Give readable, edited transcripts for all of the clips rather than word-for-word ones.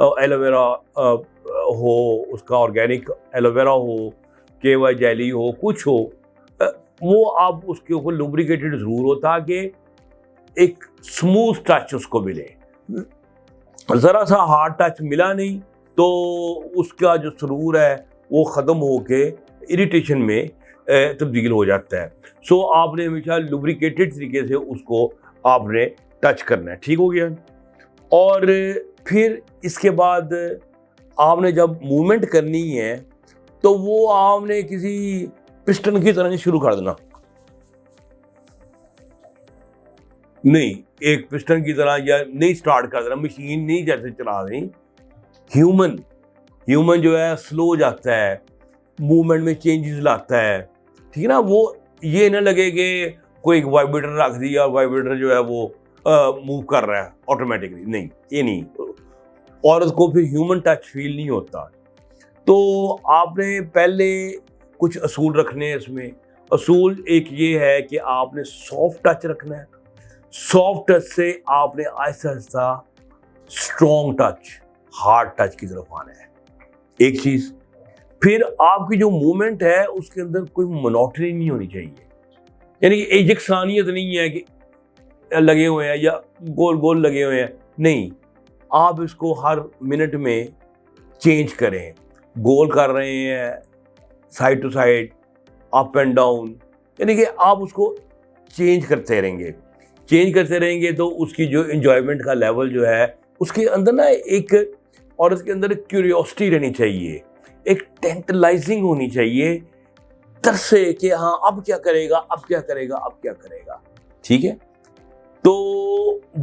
Aloe vera ہو، اس کا organic aloe vera ہو، KY jelly ہو، کچھ ہو، وہ آپ اس کے اوپر لوبریکیٹڈ ضرور ہو تاکہ ایک اسموتھ ٹچ اس کو ملے. ذرا سا ہارڈ ٹچ ملا نہیں تو اس کا جو سرور ہے وہ ختم ہو کے اریٹیشن میں تبدیل ہو جاتا ہے. سو آپ نے ہمیشہ لوبریکیٹڈ طریقے سے اس کو آپ نے ٹچ کرنا ہے. ٹھیک ہو گیا. اور پھر اس کے بعد آپ نے جب موومنٹ کرنی ہے تو وہ آپ نے کسی پسٹن کی طرح نہیں شروع کر دینا، نہیں ایک پسٹن کی طرح یا نہیں سٹارٹ کر دینا، مشین نہیں جیسے چلا دیں. ہیومن جو ہے سلو ہو جاتا ہے، موومنٹ میں چینجز لاتا ہے. ٹھیک ہے نا. وہ یہ نہ لگے کہ کوئی وائبریٹر رکھ دیا اور وائبریٹر جو ہے وہ موو کر رہا ہے آٹومیٹکلی، نہیں یہ نہیں. عورت کو پھر ہیومن ٹچ فیل نہیں ہوتا. تو آپ نے پہلے کچھ اصول رکھنے ہیں اس میں. اصول ایک یہ ہے کہ آپ نے سافٹ ٹچ رکھنا ہے. سافٹ ٹچ سے آپ نے آہستہ آہستہ اسٹرانگ ٹچ، ہارڈ ٹچ کی طرف آنا ہے. ایک چیز. پھر آپ کی جو موومنٹ ہے اس کے اندر کوئی منوٹری نہیں ہونی چاہیے، یعنی کہ ایک یکسانیت نہیں ہے کہ لگے ہوئے ہیں یا گول گول لگے ہوئے ہیں، نہیں. آپ اس کو ہر منٹ میں چینج کریں. گول کر رہے ہیں، side to side, up and down, یعنی کہ آپ اس کو چینج کرتے رہیں گے. چینج کرتے رہیں گے تو اس کی جو انجوائمنٹ کا لیول جو ہے اس کے اندر نا ایک عورت کے اندر ایک کیوریوسٹی رہنی چاہیے، ایک ٹینٹلائزنگ ہونی چاہیے، ترسے کہ ہاں اب کیا کرے گا، اب کیا کرے گا، اب کیا کرے گا. ٹھیک ہے. تو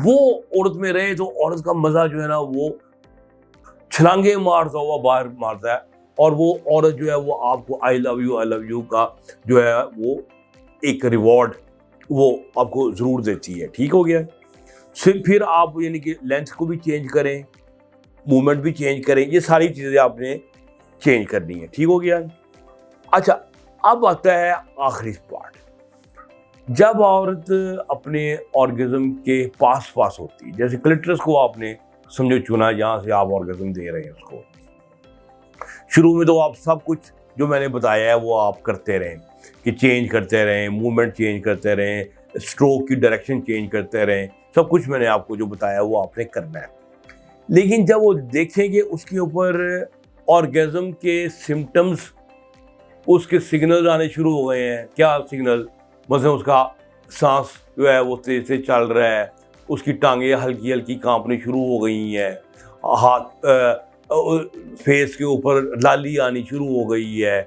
وہ عورت میں رہے تو عورت کا مزہ جو ہے نا وہ چھلانگے مارتا ہوا باہر مارتا ہے، اور وہ عورت جو ہے وہ آپ کو آئی لو یو کا جو ہے وہ ایک ریوارڈ وہ آپ کو ضرور دیتی ہے. ٹھیک ہو گیا. پھر آپ یعنی کہ لینتھ کو بھی چینج کریں، موومنٹ بھی چینج کریں، یہ ساری چیزیں آپ نے چینج کرنی ہے. ٹھیک ہو گیا. اچھا اب آتا ہے آخری پارٹ. جب عورت اپنے آرگزم کے پاس ہوتی ہے، جیسے کلیٹرس کو آپ نے سمجھو چنا، جہاں سے آپ آرگزم دے رہے ہیں اس کو، شروع میں تو آپ سب کچھ جو میں نے بتایا ہے وہ آپ کرتے رہیں کہ چینج کرتے رہیں، موومنٹ چینج کرتے رہیں، اسٹروک کی ڈائریکشن چینج کرتے رہیں، سب کچھ میں نے آپ کو جو بتایا وہ آپ نے کرنا ہے. لیکن جب وہ دیکھیں گے اس کے اوپر آرگزم کے سمٹمز، اس کے سگنل آنے شروع ہو گئے ہیں. کیا سگنل؟ مثلا اس کا سانس جو ہے وہ تیز سے چل رہا ہے، اس کی ٹانگیں ہلکی ہلکی کانپنی شروع ہو گئی ہیں، ہاتھ فیس کے اوپر لالی آنی شروع ہو گئی ہے،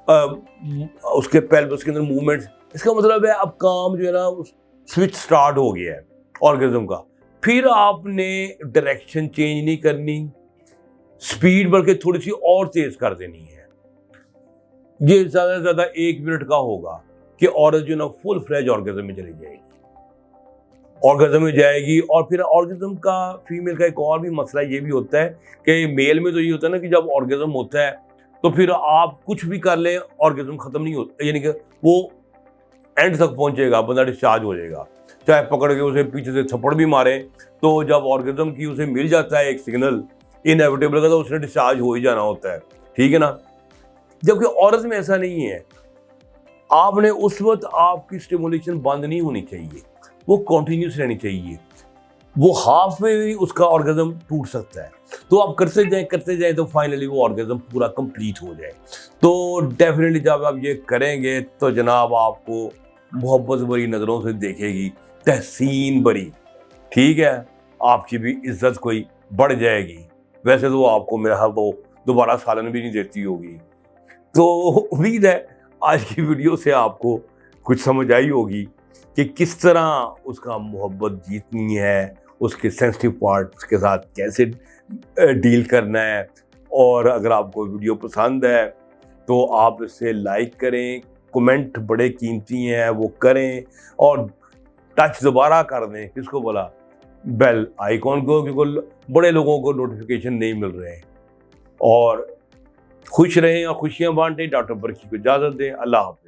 اس کے پیلوس کے اندر موومنٹس. اس کا مطلب ہے اب کام جو ہے نا سوئچ سٹارٹ ہو گیا ہے آرگزم کا. پھر آپ نے ڈائریکشن چینج نہیں کرنی، سپیڈ بلکہ تھوڑی سی اور تیز کر دینی ہے. یہ زیادہ سے زیادہ 1 منٹ کا ہوگا کہ عورت جو نا فل فلیج آرگزم میں چلی جائے گی، آرگزم میں جائے گی. اور پھر آرگزم کا فیمیل کا ایک اور بھی مسئلہ یہ بھی ہوتا ہے کہ میل میں تو یہ ہوتا ہے نا کہ جب آرگزم ہوتا ہے تو پھر آپ کچھ بھی کر لیں آرگزم ختم نہیں ہوتا، یعنی کہ وہ اینڈ تک پہنچے گا، بندہ ڈسچارج ہو جائے گا. چاہے پکڑ کے اسے پیچھے سے تھپڑ بھی مارے تو جب آرگزم کی اسے مل جاتا ہے ایک سگنل انیویٹیبل کا تو اس نے ڈسچارج ہو ہی جانا ہوتا ہے. ٹھیک ہے نا. جبکہ عورت میں ایسا نہیں ہے. آپ نے اس وقت آپ کی اسٹیمولیشن بند نہیں ہونی چاہیے، وہ کنٹینیوس رہنی چاہیے. وہ ہاف میں بھی اس کا آرگزم ٹوٹ سکتا ہے. تو آپ کرتے جائیں تو فائنلی وہ آرگزم پورا کمپلیٹ ہو جائے. تو ڈیفینیٹلی جب آپ یہ کریں گے تو جناب آپ کو محبت بھری نظروں سے دیکھے گی، تحسین بری. ٹھیک ہے. آپ کی بھی عزت کوئی بڑھ جائے گی. ویسے تو آپ کو میرا وہ دوبارہ سالن بھی نہیں دیتی ہوگی. تو امید ہے آج کی ویڈیو سے آپ کو کچھ سمجھ آئی ہوگی کہ کس طرح اس کا محبت جیتنی ہے، اس کے سینسٹیو پارٹس کے ساتھ کیسے ڈیل کرنا ہے. اور اگر آپ کو ویڈیو پسند ہے تو آپ اسے لائک کریں، کمنٹ بڑے قیمتی ہیں وہ کریں، اور ٹچ دوبارہ کر دیں کس کو بولا، بیل آئیکن کو، کیونکہ بڑے لوگوں کو نوٹیفیکیشن نہیں مل رہے ہیں. اور خوش رہیں اور خوشیاں بانٹیں. ڈاکٹر برقی کو اجازت دیں. اللہ حافظ.